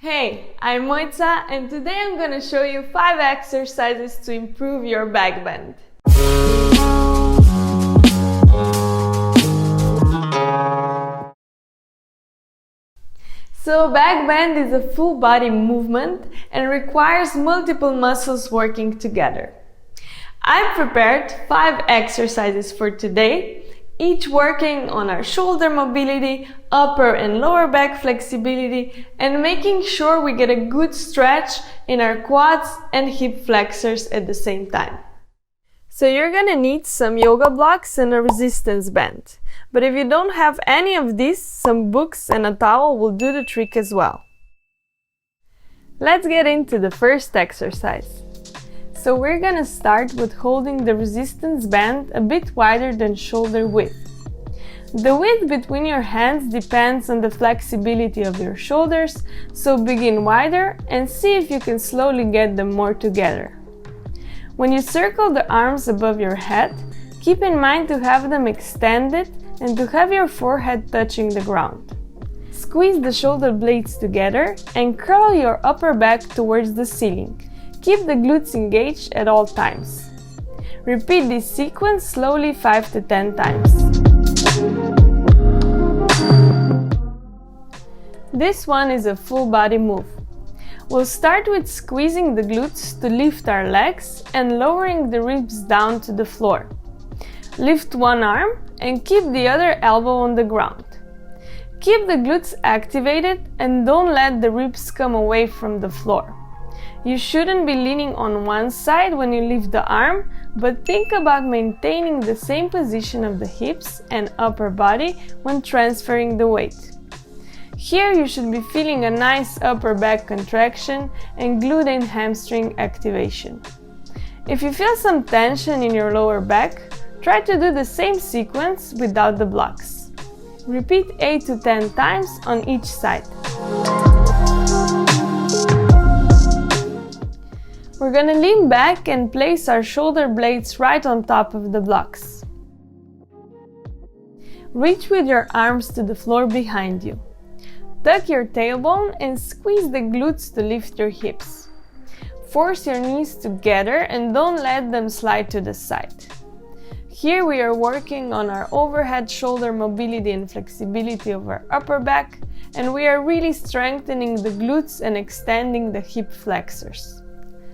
Hey, I'm Moitza and today I'm gonna show you 5 exercises to improve your back bend. So back bend is a full body movement and requires multiple muscles working together. I've prepared 5 exercises for today, each working on our shoulder mobility, upper and lower back flexibility, and making sure we get a good stretch in our quads and hip flexors at the same time. So you're gonna need some yoga blocks and a resistance band. But if you don't have any of these, some books and a towel will do the trick as well. Let's get into the first exercise. So we're gonna start with holding the resistance band a bit wider than shoulder width. The width between your hands depends on the flexibility of your shoulders, so begin wider and see if you can slowly get them more together. When you circle the arms above your head, keep in mind to have them extended and to have your forehead touching the ground. Squeeze the shoulder blades together and curl your upper back towards the ceiling. Keep the glutes engaged at all times. Repeat this sequence slowly 5 to 10 times. This one is a full body move. We'll start with squeezing the glutes to lift our legs and lowering the ribs down to the floor. Lift one arm and keep the other elbow on the ground. Keep the glutes activated and don't let the ribs come away from the floor. You shouldn't be leaning on one side when you lift the arm, but think about maintaining the same position of the hips and upper body when transferring the weight. Here you should be feeling a nice upper back contraction and glute and hamstring activation. If you feel some tension in your lower back, try to do the same sequence without the blocks. Repeat 8 to 10 times on each side. We're gonna lean back and place our shoulder blades right on top of the blocks. Reach with your arms to the floor behind you. Tuck your tailbone and squeeze the glutes to lift your hips. Force your knees together and don't let them slide to the side. Here we are working on our overhead shoulder mobility and flexibility of our upper back, and we are really strengthening the glutes and extending the hip flexors.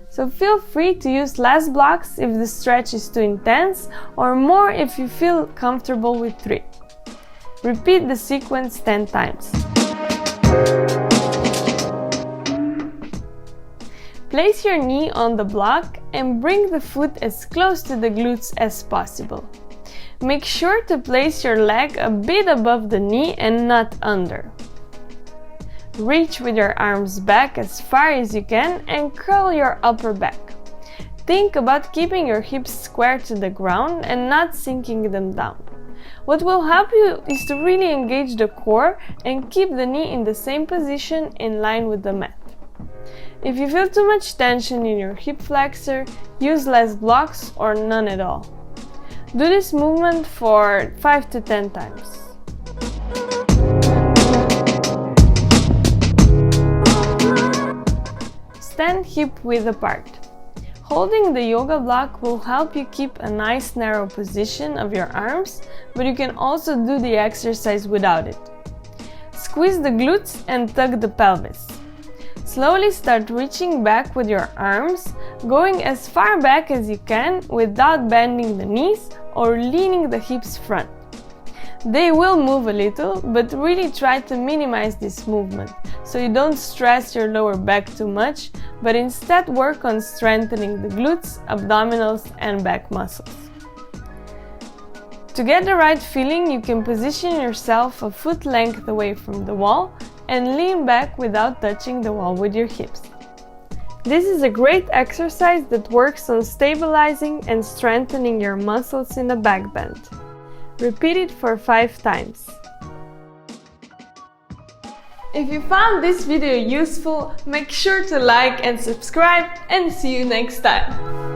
So feel free to use less blocks if the stretch is too intense, or more if you feel comfortable with 3. Repeat the sequence 10 times. Place your knee on the block and bring the foot as close to the glutes as possible. Make sure to place your leg a bit above the knee and not under. Reach with your arms back as far as you can and curl your upper back. Think about keeping your hips square to the ground and not sinking them down. What will help you is to really engage the core and keep the knee in the same position in line with the mat. If you feel too much tension in your hip flexor, use less blocks or none at all. Do this movement for 5 to 10 times. Stand hip width apart. Holding the yoga block will help you keep a nice narrow position of your arms, but you can also do the exercise without it. Squeeze the glutes and tuck the pelvis. Slowly start reaching back with your arms, going as far back as you can without bending the knees or leaning the hips front. They will move a little, but really try to minimize this movement, so you don't stress your lower back too much, but instead work on strengthening the glutes, abdominals, and back muscles. To get the right feeling, you can position yourself a foot length away from the wall and lean back without touching the wall with your hips. This is a great exercise that works on stabilizing and strengthening your muscles in the back bend. Repeat it for 5 times. If you found this video useful, make sure to like and subscribe, and see you next time!